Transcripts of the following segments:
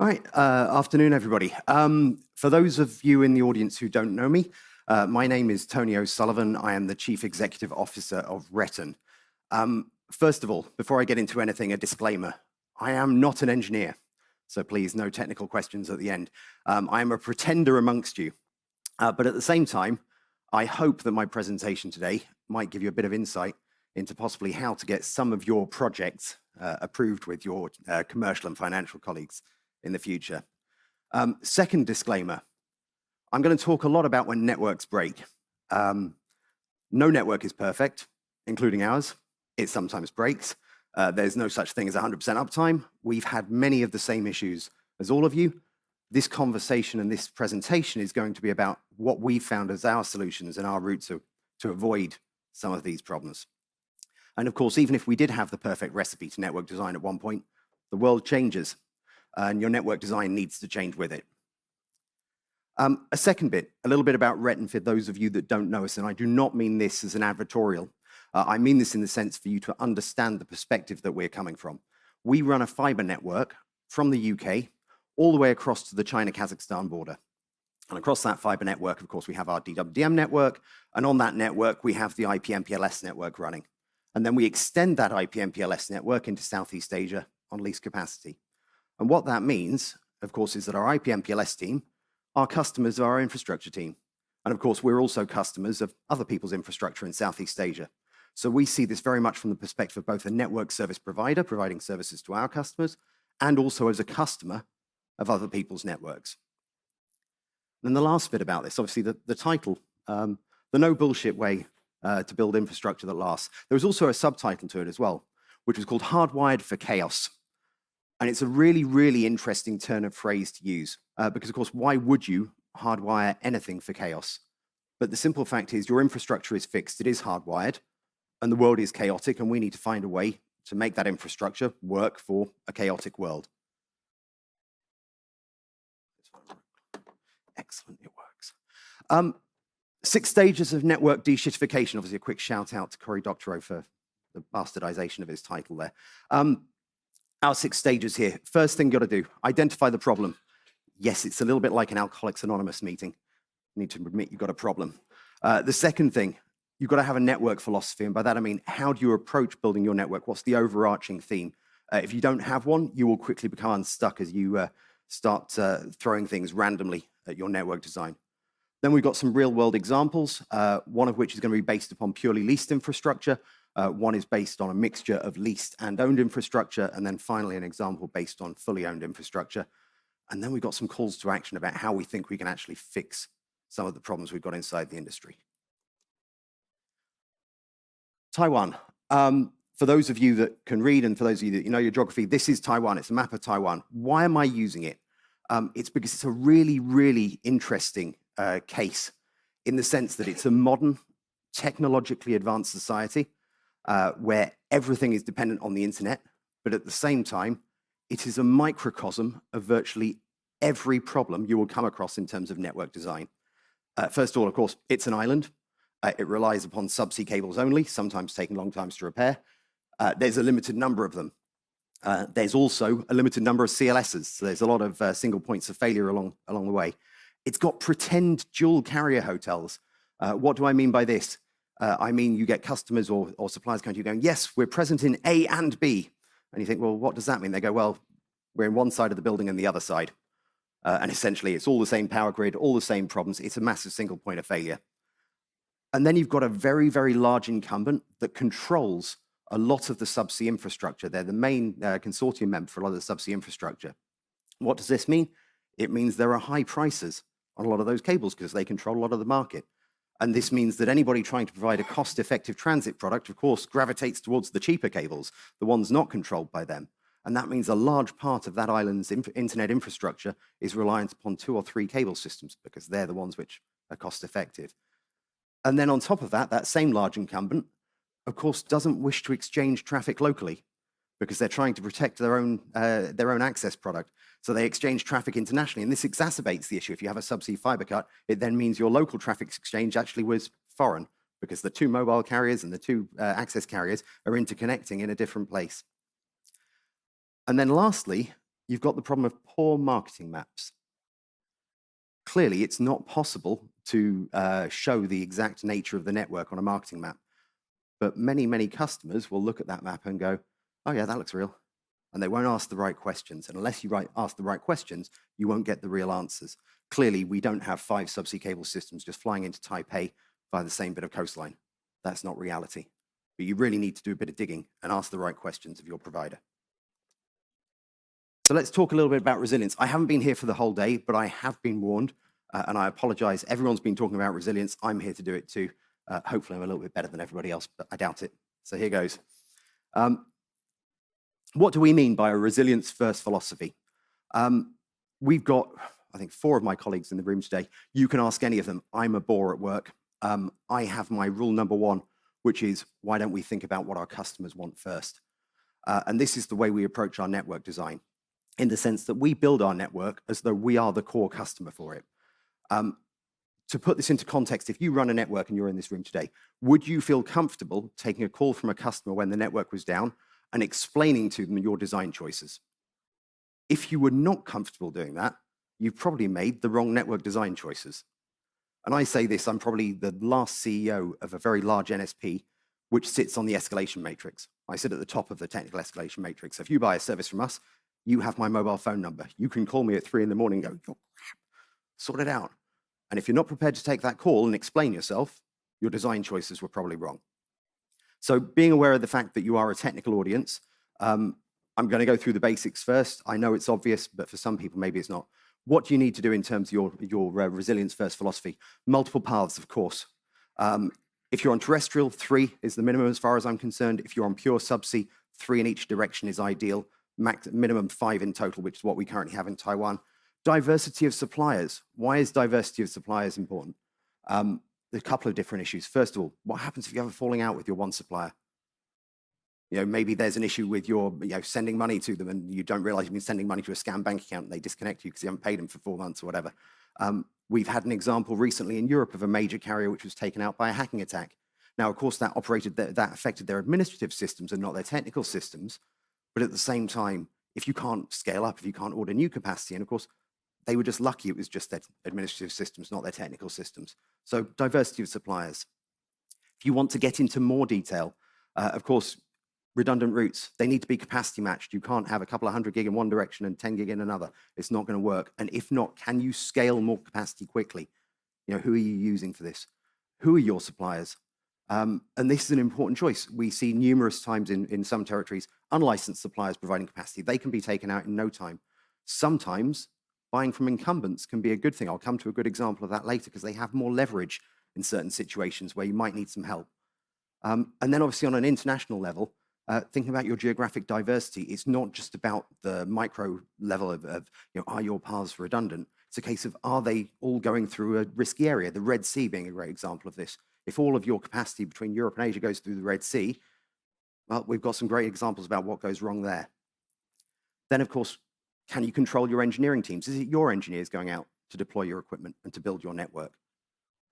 All right, afternoon, everybody. For those of you in the audience who don't know me, my name is Tony O'Sullivan. I am the Chief Executive Officer of RETN. First of all, before I get into anything, a disclaimer. I am not an engineer, so please, no technical questions at the end. I am a pretender amongst you, but at the same time, I hope that my presentation today might give you a bit of insight into possibly how to get some of your projects approved with your commercial and financial colleagues in the future. Second disclaimer, I'm going to talk a lot about when networks break. No network is perfect, including ours. It sometimes breaks. There's no such thing as 100% uptime. We've had many of the same issues as all of you. This conversation and this presentation is going to be about what we found as our solutions and our routes to avoid some of these problems. And of course, even if we did have the perfect recipe to network design at one point, the world changes, and your network design needs to change with it. A second bit, a little bit about RETN for those of you that don't know us, and I do not mean this as an advertorial. I mean this in the sense for you to understand the perspective that we're coming from. We run a fiber network from the UK all the way across to the China-Kazakhstan border. And across that fiber network, of course, we have our DWDM network, and on that network, we have the IP/MPLS network running. And then we extend that IP/MPLS network into Southeast Asia on lease capacity. And what that means, of course, is that our IP/MPLS team are customers of our infrastructure team. And of course, we're also customers of other people's infrastructure in Southeast Asia. So we see this very much from the perspective of both a network service provider providing services to our customers and also as a customer of other people's networks. And the last bit about this, obviously the title, the no bullshit way to build infrastructure that lasts. There was also a subtitle to it as well, which was called Hardwired for Chaos. And it's a really, really interesting turn of phrase to use because, of course, why would you hardwire anything for chaos? But the simple fact is your infrastructure is fixed, it is hardwired, and the world is chaotic, and we need to find a way to make that infrastructure work for a chaotic world. Excellent, it works. 6 stages of network deshittification. Obviously, a quick shout out to Cory Doctorow for the bastardization of his title there. Our 6 stages here. First thing you got to do, identify the problem. Yes, it's a little bit like an Alcoholics Anonymous meeting. You need to admit you've got a problem. The second thing, you've got to have a network philosophy. And by that, I mean, how do you approach building your network? What's the overarching theme? If you don't have one, you will quickly become unstuck as you start throwing things randomly at your network design. Then we've got some real world examples, one of which is going to be based upon purely leased infrastructure. One is based on a mixture of leased and owned infrastructure, and then finally an example based on fully owned infrastructure. And then we've got some calls to action about how we think we can actually fix some of the problems we've got inside the industry. Taiwan. For those of you that can read and for those of you that you know your geography, this is Taiwan. It's a map of Taiwan. Why am I using it? It's because it's a really, really interesting case in the sense that it's a modern, technologically advanced society where everything is dependent on the internet, but at the same time, it is a microcosm of virtually every problem you will come across in terms of network design. First of all, of course, it's an island. It relies upon subsea cables only, sometimes taking long times to repair. There's a limited number of them. There's also a limited number of CLSs, so there's a lot of single points of failure along the way. It's got pretend dual carrier hotels. What do I mean by this? I mean, you get customers or suppliers coming to you going, yes, we're present in A and B. And you think, well, what does that mean? They go, well, we're in one side of the building and the other side. And essentially, it's all the same power grid, all the same problems. It's a massive single point of failure. And then you've got a very, very large incumbent that controls a lot of the subsea infrastructure. They're the main consortium member for a lot of the subsea infrastructure. What does this mean? It means there are high prices on a lot of those cables because they control a lot of the market. And this means that anybody trying to provide a cost-effective transit product, of course, gravitates towards the cheaper cables, the ones not controlled by them. And that means a large part of that island's internet infrastructure is reliant upon 2 or 3 cable systems because they're the ones which are cost-effective. And then on top of that, that same large incumbent, of course, doesn't wish to exchange traffic locally because they're trying to protect their own access product. So they exchange traffic internationally, and this exacerbates the issue. If you have a subsea fiber cut, it then means your local traffic exchange actually was foreign because the 2 mobile carriers and the 2 access carriers are interconnecting in a different place. And then lastly, you've got the problem of poor marketing maps. Clearly, it's not possible to show the exact nature of the network on a marketing map, but many, many customers will look at that map and go, oh yeah, that looks real. And they won't ask the right questions. And unless you ask the right questions, you won't get the real answers. Clearly, we don't have 5 subsea cable systems just flying into Taipei via the same bit of coastline. That's not reality. But you really need to do a bit of digging and ask the right questions of your provider. So let's talk a little bit about resilience. I haven't been here for the whole day, but I have been warned, and I apologize. Everyone's been talking about resilience. I'm here to do it too. Hopefully, I'm a little bit better than everybody else, but I doubt it. So here goes. What do we mean by a resilience-first philosophy? We've got, I think, 4 of my colleagues in the room today. You can ask any of them. I'm a bore at work. I have my rule number 1, which is, why don't we think about what our customers want first? And this is the way we approach our network design, in the sense that we build our network as though we are the core customer for it. To put this into context, if you run a network and you're in this room today, would you feel comfortable taking a call from a customer when the network was down and explaining to them your design choices? If you were not comfortable doing that, you've probably made the wrong network design choices. And I say this, I'm probably the last CEO of a very large NSP, which sits on the escalation matrix. I sit at the top of the technical escalation matrix. So if you buy a service from us, you have my mobile phone number. You can call me at 3 in the morning and go, sort it out. And if you're not prepared to take that call and explain yourself, your design choices were probably wrong. So being aware of the fact that you are a technical audience, I'm going to go through the basics first. I know it's obvious, but for some people, maybe it's not. What do you need to do in terms of your resilience-first philosophy? Multiple paths, of course. If you're on terrestrial, 3 is the minimum as far as I'm concerned. If you're on pure subsea, 3 in each direction is ideal. Minimum 5 in total, which is what we currently have in Taiwan. Diversity of suppliers. Why is diversity of suppliers important? There's a couple of different issues. First of all, what happens if you have a falling out with your one supplier? Maybe there's an issue with your sending money to them and you don't realize you've been sending money to a scam bank account and they disconnect you because you haven't paid them for 4 months or whatever. We've had an example recently in Europe of a major carrier which was taken out by a hacking attack. Now, of course, that affected their administrative systems and not their technical systems. But at the same time, if you can't scale up, if you can't order new capacity, and of course, they were just lucky it was just their administrative systems, not their technical systems. So diversity of suppliers. If you want to get into more detail, of course, redundant routes, they need to be capacity matched. You can't have a couple of 100 gig in one direction and 10 gig in another. It's not going to work. And if not, can you scale more capacity quickly? Who are you using for this? Who are your suppliers? And this is an important choice. We see numerous times in some territories, unlicensed suppliers providing capacity. They can be taken out in no time. Sometimes buying from incumbents can be a good thing. I'll come to a good example of that later because they have more leverage in certain situations where you might need some help. And then obviously on an international level, thinking about your geographic diversity, it's not just about the micro level of are your paths redundant? It's a case of, are they all going through a risky area? The Red Sea being a great example of this. If all of your capacity between Europe and Asia goes through the Red Sea, well, we've got some great examples about what goes wrong there. Then, of course, can you control your engineering teams? Is it your engineers going out to deploy your equipment and to build your network?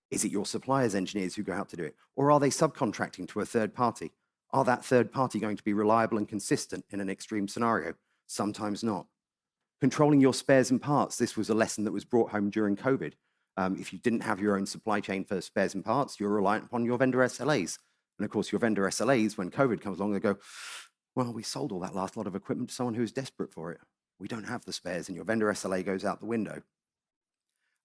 Is it your suppliers' engineers who go out to do it? Or are they subcontracting to a third party? Are that third party going to be reliable and consistent in an extreme scenario? Sometimes not. Controlling your spares and parts. This was a lesson that was brought home during COVID. If you didn't have your own supply chain for spares and parts, you're reliant upon your vendor SLAs. And of course, your vendor SLAs, when COVID comes along, they go, well, we sold all that last lot of equipment to someone who's desperate for it. We don't have the spares, and your vendor SLA goes out the window.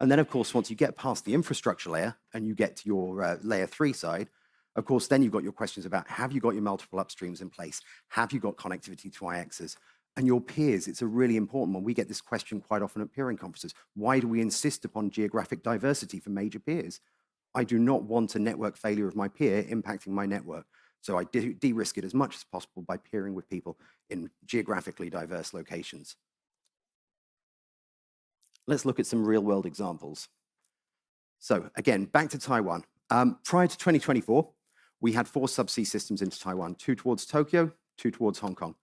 And then, of course, once you get past the infrastructure layer and you get to your layer 3 side, of course, then you've got your questions about, have you got your multiple upstreams in place? Have you got connectivity to IXs? And your peers, it's a really important one. We get this question quite often at peering conferences. Why do we insist upon geographic diversity for major peers? I do not want a network failure of my peer impacting my network. So I de-risk it as much as possible by peering with people in geographically diverse locations. Let's look at some real-world examples. So again, back to Taiwan. Prior to 2024, we had 4 subsea systems into Taiwan, 2 towards Tokyo, 2 towards Hong Kong.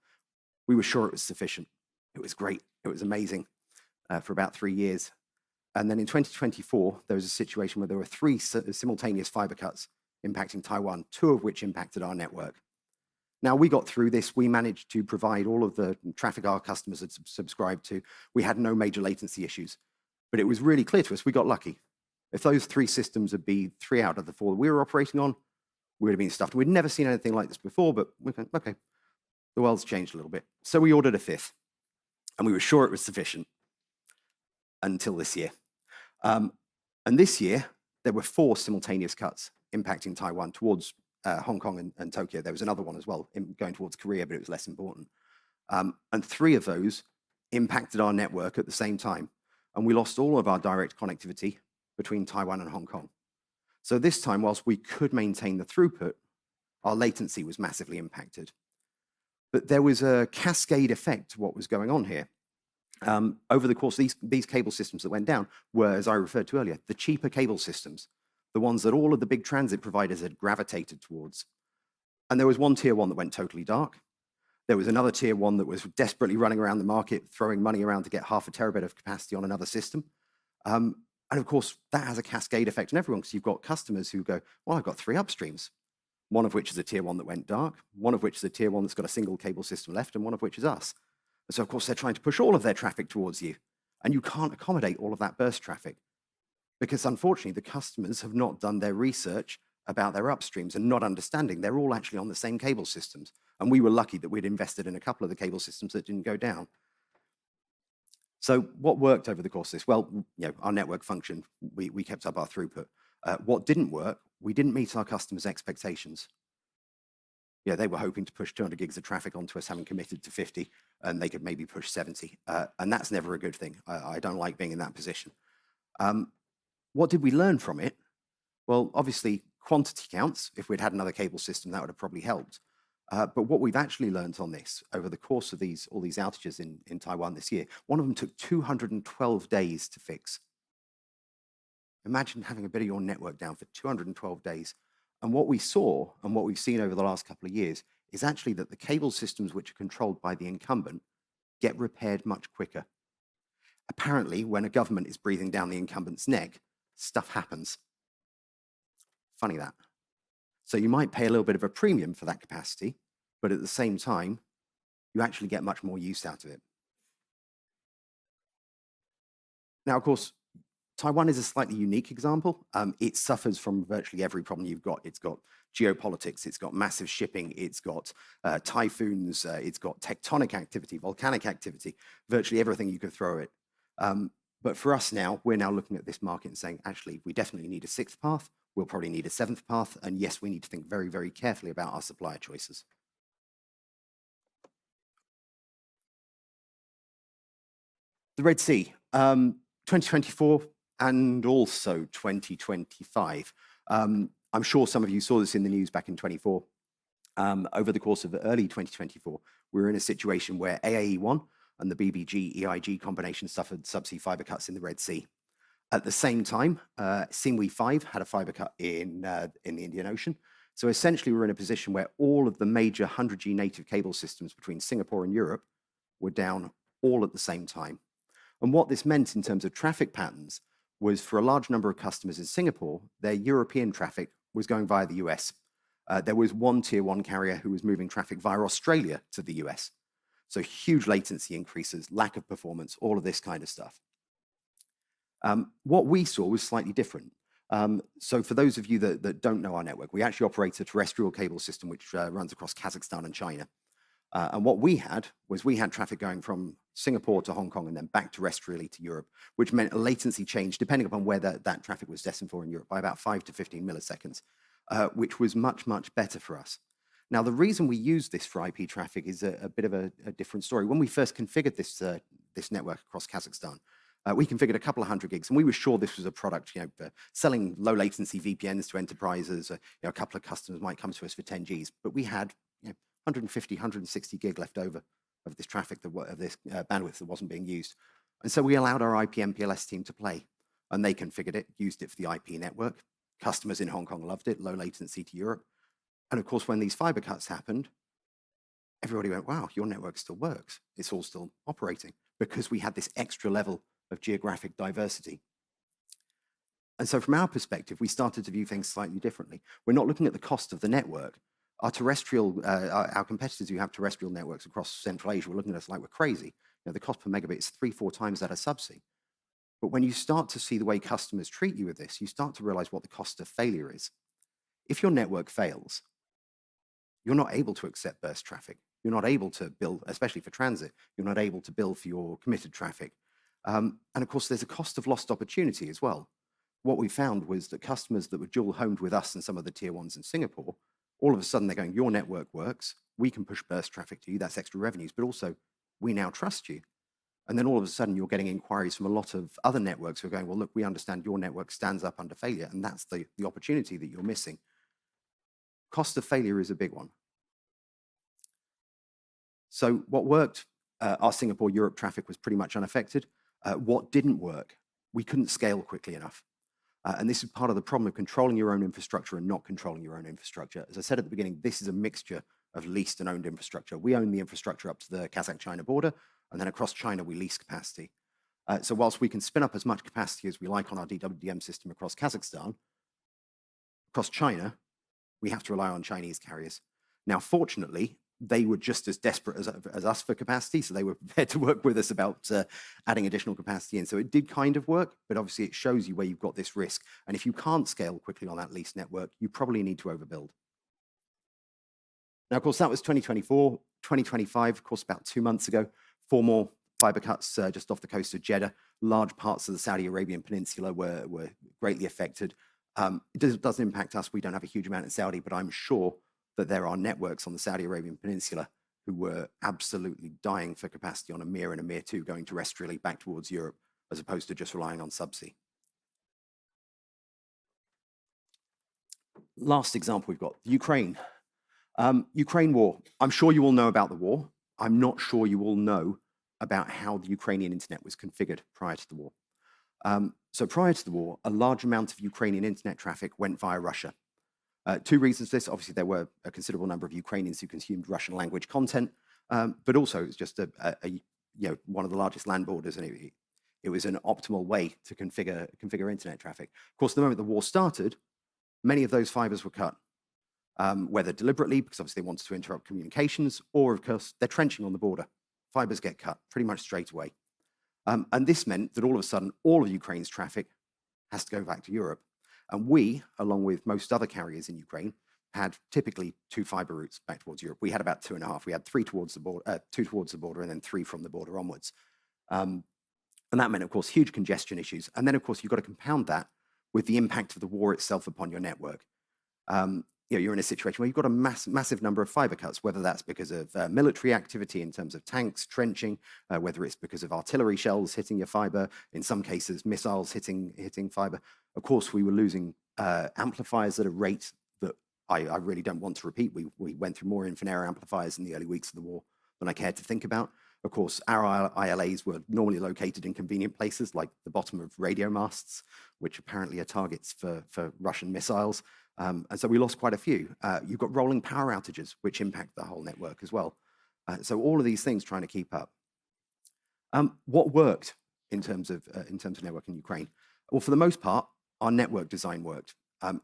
We were sure it was sufficient. It was great. It was amazing for about 3 years. And then in 2024, there was a situation where there were 3 simultaneous fiber cuts impacting Taiwan, 2 of which impacted our network. Now, we got through this. We managed to provide all of the traffic our customers had subscribed to. We had no major latency issues. But it was really clear to us, we got lucky. If those 3 systems had been 3 out of the 4 that we were operating on, we would have been stuffed. We'd never seen anything like this before, but we went, okay, the world's changed a little bit. So we ordered a 5th, and we were sure it was sufficient until this year. And this year, there were 4 simultaneous cuts impacting Taiwan towards Hong Kong and Tokyo. There was another one as well going towards Korea, but it was less important. And 3 of those impacted our network at the same time. And we lost all of our direct connectivity between Taiwan and Hong Kong. So this time, whilst we could maintain the throughput, our latency was massively impacted. But there was a cascade effect to what was going on here. Over the course of these cable systems that went down were, as I referred to earlier, the cheaper cable systems, the ones that all of the big transit providers had gravitated towards. And there was one tier 1 that went totally dark. There was another tier 1 that was desperately running around the market, throwing money around to get half a terabit of capacity on another system. And of course, that has a cascade effect on everyone, because you've got customers who go, well, I've got 3 upstreams, one of which is a tier 1 that went dark, one of which is a tier 1 that's got a single cable system left, and one of which is us. And so, of course, they're trying to push all of their traffic towards you. And you can't accommodate all of that burst traffic, because unfortunately, the customers have not done their research about their upstreams and not understanding they're all actually on the same cable systems. And we were lucky that we'd invested in a couple of the cable systems that didn't go down. So what worked over the course of this? Well, our network functioned. We kept up our throughput. What didn't work, we didn't meet our customers' expectations. Yeah, they were hoping to push 200 gigs of traffic onto us, having committed to 50, and they could maybe push 70. And that's never a good thing. I don't like being in that position. What did we learn from it? Well, obviously, quantity counts. If we'd had another cable system, that would have probably helped. But what we've actually learned on this over the course of all these outages in Taiwan this year, one of them took 212 days to fix. Imagine having a bit of your network down for 212 days. And what we saw and what we've seen over the last couple of years is actually that the cable systems which are controlled by the incumbent get repaired much quicker. Apparently, when a government is breathing down the incumbent's neck, stuff happens. Funny that. So you might pay a little bit of a premium for that capacity, but at the same time, you actually get much more use out of it. Now, of course, Taiwan is a slightly unique example. It suffers from virtually every problem you've got. It's got geopolitics, it's got massive shipping, it's got typhoons, it's got tectonic activity, volcanic activity, virtually everything you could throw at it. But for us now, we're now looking at this market and saying, actually, we definitely need a 6th path. We'll probably need a 7th path. And yes, we need to think very, very carefully about our supplier choices. The Red Sea, 2024 and also 2025. I'm sure some of you saw this in the news back in 24. Over the course of early 2024, we were in a situation where AAE1 and the BBG-EIG combination suffered subsea fiber cuts in the Red Sea. At the same time, Singwe 5 had a fiber cut in the Indian Ocean. So essentially, we're in a position where all of the major 100G native cable systems between Singapore and Europe were down all at the same time. And what this meant in terms of traffic patterns was, for a large number of customers in Singapore, their European traffic was going via the US. There was one tier 1 carrier who was moving traffic via Australia to the US. So huge latency increases, lack of performance, all of this kind of stuff. What we saw was slightly different. So for those of you that don't know our network, we actually operate a terrestrial cable system which runs across Kazakhstan and China. And what we had traffic going from Singapore to Hong Kong and then back terrestrially to Europe, which meant a latency change, depending upon where that traffic was destined for in Europe, by about 5 to 15 milliseconds, which was much, much better for us. Now, the reason we use this for IP traffic is a bit of a different story. When we first configured this network across Kazakhstan, we configured a couple of 100 gigs, and we were sure this was a product, for selling low latency VPNs to enterprises. A couple of customers might come to us for 10 Gs, but we had 150, 160 gig left over of this traffic, of this bandwidth that wasn't being used. And so we allowed our IP MPLS team to play, and they configured it, used it for the IP network. Customers in Hong Kong loved it, low latency to Europe. And of course, when these fiber cuts happened, everybody went, wow, your network still works. It's all still operating, because we had this extra level of geographic diversity. And so from our perspective, we started to view things slightly differently. We're not looking at the cost of the network. Our competitors who have terrestrial networks across Central Asia were looking at us like we're crazy. You know, the cost per megabit is 3-4 times that of subsea. But when you start to see the way customers treat you with this, you start to realize what the cost of failure is. If your network fails, you're not able to accept burst traffic. You're not able to bill, especially for transit, you're not able to bill for your committed traffic. And of course, there's a cost of lost opportunity as well. What we found was that customers that were dual homed with us and some of the tier ones in Singapore, all of a sudden they're going, your network works, we can push burst traffic to you, that's extra revenues, but also we now trust you. And then all of a sudden you're getting inquiries from a lot of other networks who are going, well, look, we understand your network stands up under failure, and that's the opportunity that you're missing. Cost of failure is a big one. So what worked, our Singapore-Europe traffic was pretty much unaffected. What didn't work, we couldn't scale quickly enough. And this is part of the problem of controlling your own infrastructure and not controlling your own infrastructure. As I said at the beginning, this is a mixture of leased and owned infrastructure. We own the infrastructure up to the Kazakh-China border, and then across China, we lease capacity. So whilst we can spin up as much capacity as we like on our DWDM system across Kazakhstan, across China, we have to rely on Chinese carriers. Now, fortunately, they were just as desperate as us for capacity, so they were prepared to work with us about adding additional capacity in. So it did kind of work, but obviously it shows you where you've got this risk. And if you can't scale quickly on that leased network, you probably need to overbuild. Now, of course, that was 2024. 2025, of course, about 2 months ago, 4 more fiber cuts just off the coast of Jeddah. Large parts of the Saudi Arabian Peninsula were greatly affected. It doesn't impact us. We don't have a huge amount in Saudi, but I'm sure that there are networks on the Saudi Arabian Peninsula who were absolutely dying for capacity on a Mir and a Mir 2 going terrestrially back towards Europe, as opposed to just relying on subsea. Last example we've got, Ukraine. Ukraine war. I'm sure you all know about the war. I'm not sure you all know about how the Ukrainian internet was configured prior to the war. So prior to the war, a large amount of Ukrainian internet traffic went via Russia. 2 reasons for this. Obviously, there were a considerable number of Ukrainians who consumed Russian language content, but also it's just one of the largest land borders, and it was an optimal way to configure internet traffic. Of course, the moment the war started, many of those fibers were cut, whether deliberately, because obviously they wanted to interrupt communications, or of course, they're trenching on the border. Fibers get cut pretty much straight away. And this meant that all of a sudden, all of Ukraine's traffic has to go back to Europe. And we, along with most other carriers in Ukraine, had typically 2 fiber routes back towards Europe. We had about 2.5. We had 3 towards the border, 2 towards the border, and then 3 from the border onwards. And that meant, of course, huge congestion issues. And then, of course, you've got to compound that with the impact of the war itself upon your network. You're in a situation where you've got a massive number of fiber cuts, whether that's because of military activity in terms of tanks, trenching, whether it's because of artillery shells hitting your fiber, in some cases missiles hitting fiber. Of course, we were losing amplifiers at a rate that I really don't want to repeat. We went through more Infinera amplifiers in the early weeks of the war than I cared to think about. Of course, our ILAs were normally located in convenient places like the bottom of radio masts, which apparently are targets for Russian missiles. And so we lost quite a few. You've got rolling power outages, which impact the whole network as well. So all of these things trying to keep up. What worked in terms of network in Ukraine? Well, for the most part, our network design worked.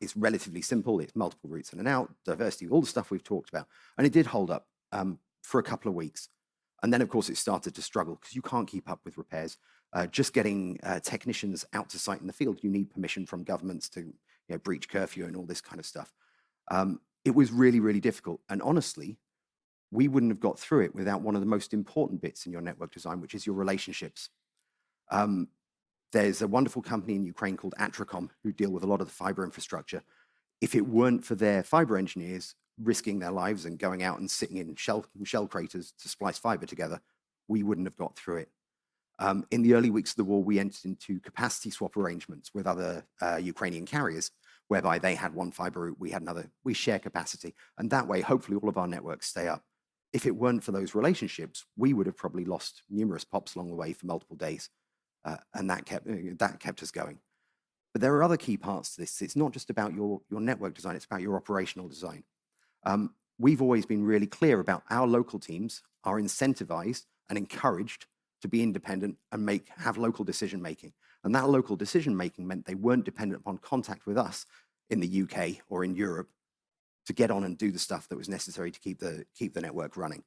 It's relatively simple. It's multiple routes in and out, diversity, all the stuff we've talked about. And it did hold up for a couple of weeks. And then, of course, it started to struggle because you can't keep up with repairs. Just getting technicians out to site in the field, you need permission from governments to breach curfew and all this kind of stuff. It was really, really difficult. And honestly, we wouldn't have got through it without one of the most important bits in your network design, which is your relationships. There's a wonderful company in Ukraine called Atracom who deal with a lot of the fiber infrastructure. If it weren't for their fiber engineers risking their lives and going out and sitting in shell craters to splice fiber together, we wouldn't have got through it. In the early weeks of the war, we entered into capacity swap arrangements with other Ukrainian carriers, whereby they had one fiber route, we had another. We share capacity, and that way, hopefully, all of our networks stay up. If it weren't for those relationships, we would have probably lost numerous pops along the way for multiple days, and that kept us going. But there are other key parts to this. It's not just about your network design; it's about your operational design. We've always been really clear about our local teams are incentivized and encouraged to be independent and have local decision making. And that local decision making meant they weren't dependent upon contact with us in the UK or in Europe to get on and do the stuff that was necessary to keep the network running.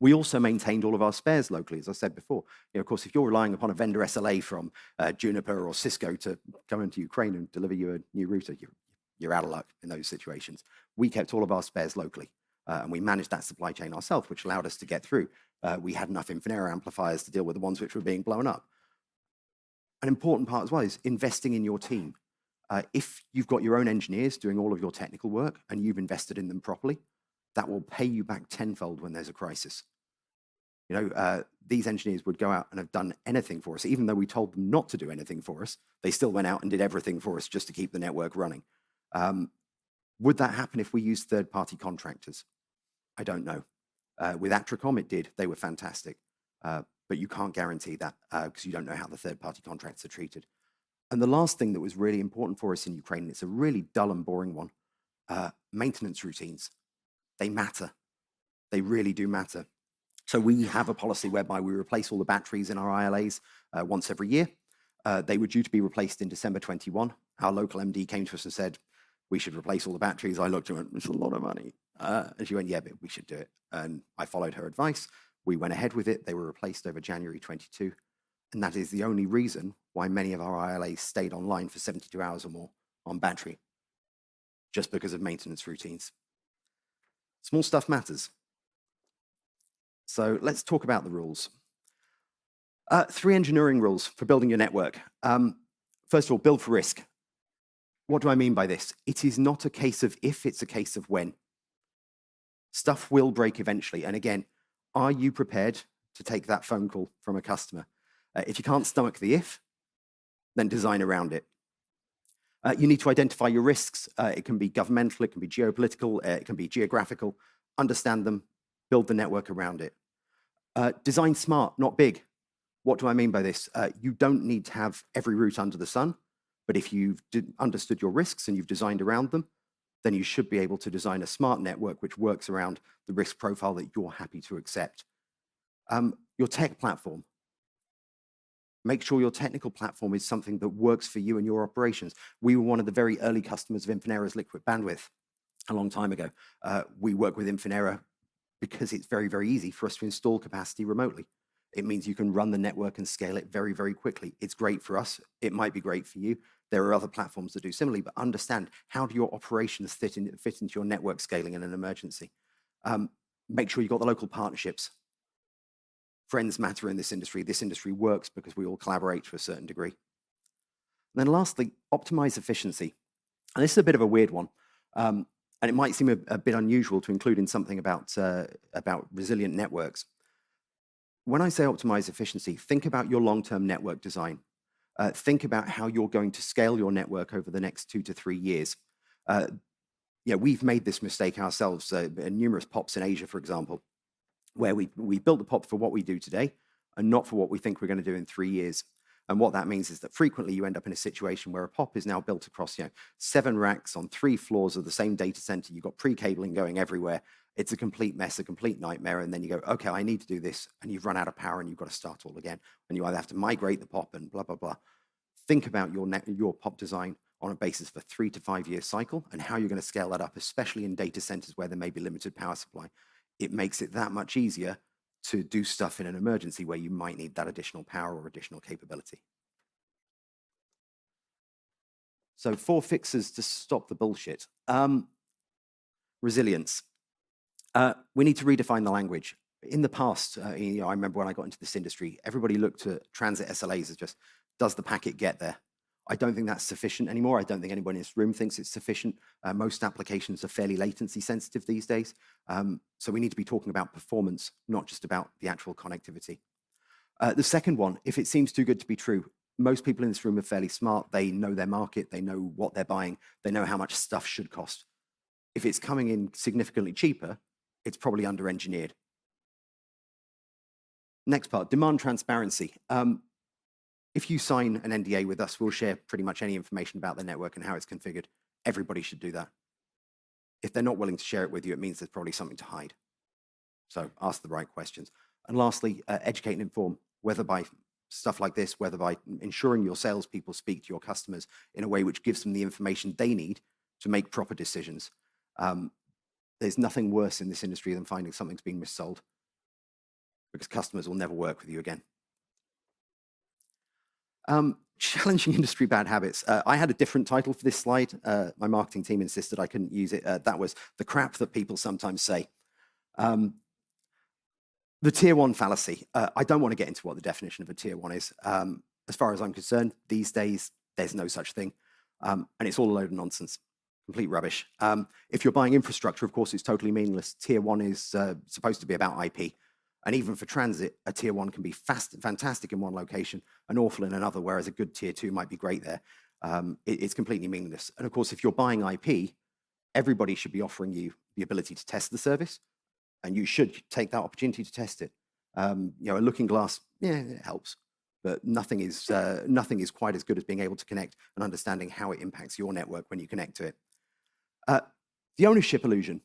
We also maintained all of our spares locally, as I said before. Of course, if you're relying upon a vendor SLA from Juniper or Cisco to come into Ukraine and deliver you a new router, you're out of luck in those situations. We kept all of our spares locally, and we managed that supply chain ourselves, which allowed us to get through. We had enough Infinera amplifiers to deal with the ones which were being blown up. An important part as well is investing in your team. If you've got your own engineers doing all of your technical work and you've invested in them properly, that will pay you back tenfold when there's a crisis. These engineers would go out and have done anything for us. Even though we told them not to do anything for us, they still went out and did everything for us just to keep the network running. Would that happen if we used third-party contractors? I don't know. With Atracom, it did. They were fantastic. But you can't guarantee that because you don't know how the third-party contracts are treated. And the last thing that was really important for us in Ukraine, and it's a really dull and boring one, maintenance routines. They matter. They really do matter. So we have a policy whereby we replace all the batteries in our ILAs once every year. They were due to be replaced in December 21. Our local MD came to us and said, we should replace all the batteries. I looked at her and went, it's a lot of money. And she went, yeah, but we should do it. And I followed her advice. We went ahead with it. They were replaced over January 22. And that is the only reason why many of our ILAs stayed online for 72 hours or more on battery, just because of maintenance routines. Small stuff matters. So let's talk about the rules. 3 engineering rules for building your network. First of all, build for risk. What do I mean by this? It is not a case of if, it's a case of when. Stuff will break eventually. And again, are you prepared to take that phone call from a customer? If you can't stomach the if, then design around it. You need to identify your risks. It can be governmental, it can be geopolitical, it can be geographical. Understand them, build the network around it. Design smart, not big. What do I mean by this? You don't need to have every route under the sun, but if you've understood your risks and you've designed around them, then you should be able to design a smart network which works around the risk profile that you're happy to accept. Your tech platform. Make sure your technical platform is something that works for you and your operations. We were one of the very early customers of Infinera's liquid bandwidth a long time ago. We work with Infinera because it's very, very easy for us to install capacity remotely. It means you can run the network and scale it very, very quickly. It's great for us. It might be great for you. There are other platforms that do similarly, but understand, how do your operations fit into your network scaling in an emergency? Make sure you've got the local partnerships. Friends matter in this industry. This industry works because we all collaborate to a certain degree. And then lastly, optimize efficiency. And this is a bit of a weird one. And it might seem a bit unusual to include in something about resilient networks. When I say optimize efficiency, think about your long-term network design. Think about how you're going to scale your network over the next 2 to 3 years. We've made this mistake ourselves. Numerous POPs in Asia, for example, where we built the POP for what we do today and not for what we think we're going to do in 3 years. And what that means is that frequently you end up in a situation where a POP is now built across 7 racks on 3 floors of the same data center. You've got pre-cabling going everywhere. It's a complete mess, a complete nightmare. And then you go, okay, I need to do this. And you've run out of power and you've got to start all again. And you either have to migrate the POP and blah, blah, blah. Think about your POP design on a basis of a 3 to 5 year cycle and how you're going to scale that up, especially in data centers where there may be limited power supply. It makes it that much easier to do stuff in an emergency where you might need that additional power or additional capability. So 4 fixes to stop the bullshit. Resilience. We need to redefine the language. In the past, I remember when I got into this industry, everybody looked at transit SLAs as just, does the packet get there? I don't think that's sufficient anymore. I don't think anyone in this room thinks it's sufficient. Most applications are fairly latency sensitive these days. So we need to be talking about performance, not just about the actual connectivity. The second one, if it seems too good to be true, most people in this room are fairly smart. They know their market. They know what they're buying. They know how much stuff should cost. If it's coming in significantly cheaper, it's probably under-engineered. Next part, demand transparency. If you sign an NDA with us, we'll share pretty much any information about the network and how it's configured. Everybody should do that. If they're not willing to share it with you, it means there's probably something to hide. So ask the right questions. And lastly, educate and inform, whether by stuff like this, whether by ensuring your salespeople speak to your customers in a way which gives them the information they need to make proper decisions. There's nothing worse in this industry than finding something's been missold, because customers will never work with you again. Challenging industry bad habits. I had a different title for this slide. My marketing team insisted I couldn't use it. That was the crap that people sometimes say. The tier one fallacy. I don't want to get into what the definition of a tier one is. As far as I'm concerned, these days, there's no such thing. And it's all a load of nonsense, complete rubbish. If you're buying infrastructure, of course, it's totally meaningless. Tier one is supposed to be about IP. And even for transit, a tier one can be fantastic in one location and awful in another, whereas a good tier two might be great there. It's completely meaningless. And of course, if you're buying IP, everybody should be offering you the ability to test the service, and you should take that opportunity to test it. A looking glass, yeah, it helps, but nothing is quite as good as being able to connect and understanding how it impacts your network when you connect to it. The ownership illusion.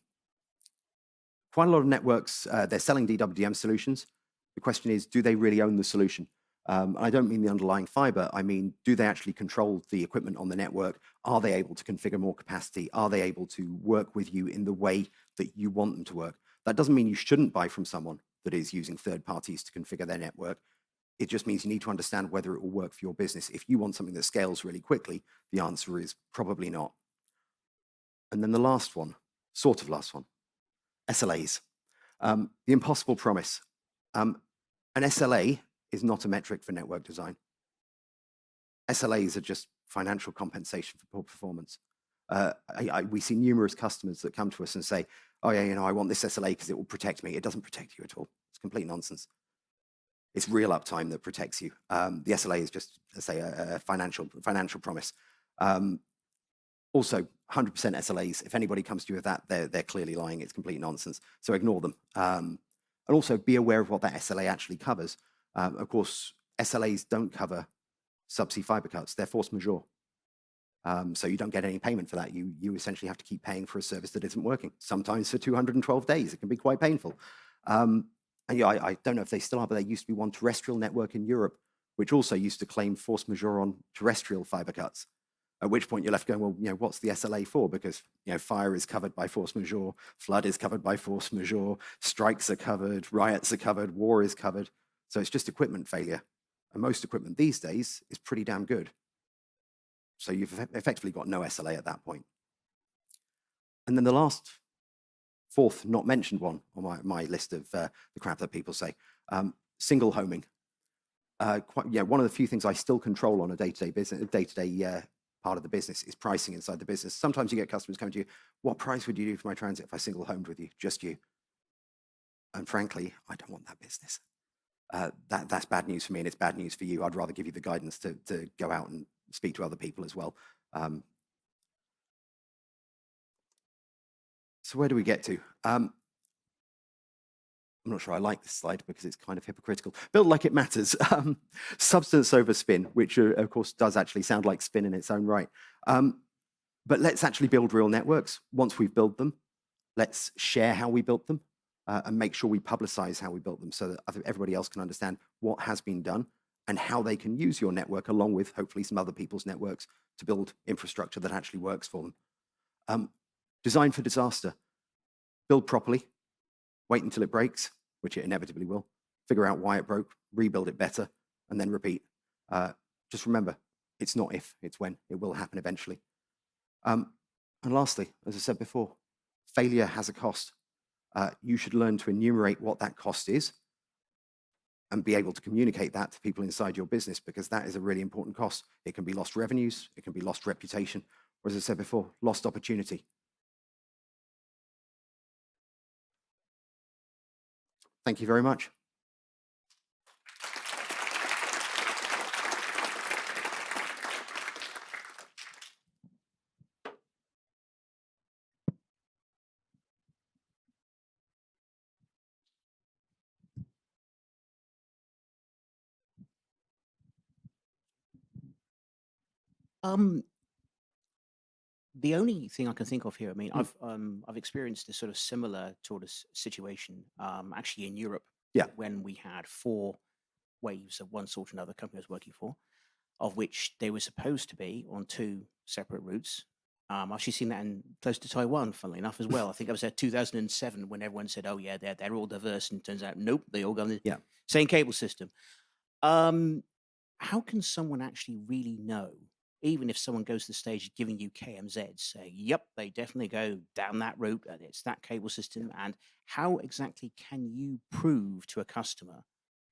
Quite a lot of networks, they're selling DWDM solutions. The question is, do they really own the solution? I don't mean the underlying fiber. I mean, do they actually control the equipment on the network? Are they able to configure more capacity? Are they able to work with you in the way that you want them to work? That doesn't mean you shouldn't buy from someone that is using third parties to configure their network. It just means you need to understand whether it will work for your business. If you want something that scales really quickly, the answer is probably not. And then the last one, sort of last one, SLAs. The impossible promise. An SLA is not a metric for network design. SLAs are just financial compensation for poor performance. We see numerous customers that come to us and say, oh yeah, I want this SLA because it will protect me. It doesn't protect you at all. It's complete nonsense. It's real uptime that protects you. The SLA is just, let's say, a financial promise. Also, 100% SLAs, if anybody comes to you with that, they're clearly lying. It's complete nonsense. So ignore them. And also be aware of what that SLA actually covers. Of course, SLAs don't cover subsea fiber cuts. They're force majeure. So you don't get any payment for that. You essentially have to keep paying for a service that isn't working. Sometimes for 212 days, it can be quite painful. And yeah, I don't know if they still are, but there used to be one terrestrial network in Europe, which also used to claim force majeure on terrestrial fiber cuts. At which point you're left going, well, what's the SLA for? Because, fire is covered by force majeure, flood is covered by force majeure, strikes are covered, riots are covered, war is covered. So it's just equipment failure. And most equipment these days is pretty damn good. So you've effectively got no SLA at that point. And then the last, fourth, not mentioned one on my list of the crap that people say, single homing. One of the few things I still control on a day-to-day business, part of the business is pricing inside the business. Sometimes you get customers coming to you, what price would you do for my transit if I single homed with you, just you? And frankly, I don't want that business. That's bad news for me, and it's bad news for you. I'd rather give you the guidance to go out and speak to other people as well. So where do we get to? I'm not sure I like this slide because it's kind of hypocritical. Build like it matters. Substance over spin, which of course does actually sound like spin in its own right. But let's actually build real networks. Once we've built them, let's share how we built them and make sure we publicize how we built them so that everybody else can understand what has been done and how they can use your network along with hopefully some other people's networks to build infrastructure that actually works for them. Design for disaster. Build properly. Wait until it breaks, which it inevitably will. Figure out why it broke, rebuild it better, and then repeat. Just remember, it's not if, it's when. It will happen eventually. And lastly, as I said before, failure has a cost. You should learn to enumerate what that cost is and be able to communicate that to people inside your business, because that is a really important cost. It can be lost revenues, it can be lost reputation, or as I said before, lost opportunity. Thank you very much. The only thing I can think of here, I mean, I've experienced this sort of similar sort of situation, actually in Europe, when we had 4 waves of one sort or another company I was working for, of which they were supposed to be on 2 separate routes. I've actually seen that in close to Taiwan, funnily enough, as well. I think I was there 2007 when everyone said, "Oh yeah, they're all diverse," and it turns out, nope, they all got the Yeah. same cable system. How can someone actually really know, even if someone goes to the stage of giving you KMZ, say, "Yep, they definitely go down that route, and it's that cable system," and how exactly can you prove to a customer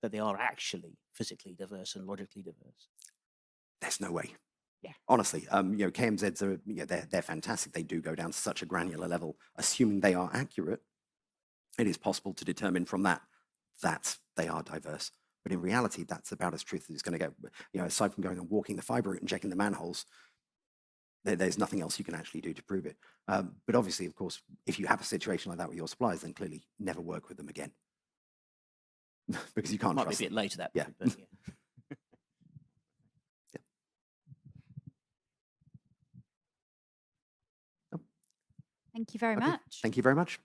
that they are actually physically diverse and logically diverse? There's no way. Yeah. Honestly, KMZs are, they're fantastic. They do go down to such a granular level. Assuming they are accurate, it is possible to determine from that they are diverse. But in reality, that's about as truth as it's going to go. Aside from going and walking the fiber route and checking the manholes, there's nothing else you can actually do to prove it. But obviously, of course, if you have a situation like that with your suppliers, then clearly never work with them again. Because you can't Might be a trust bit them. late to that Yeah. point, but yeah. Thank you very Okay. much. Thank you very much.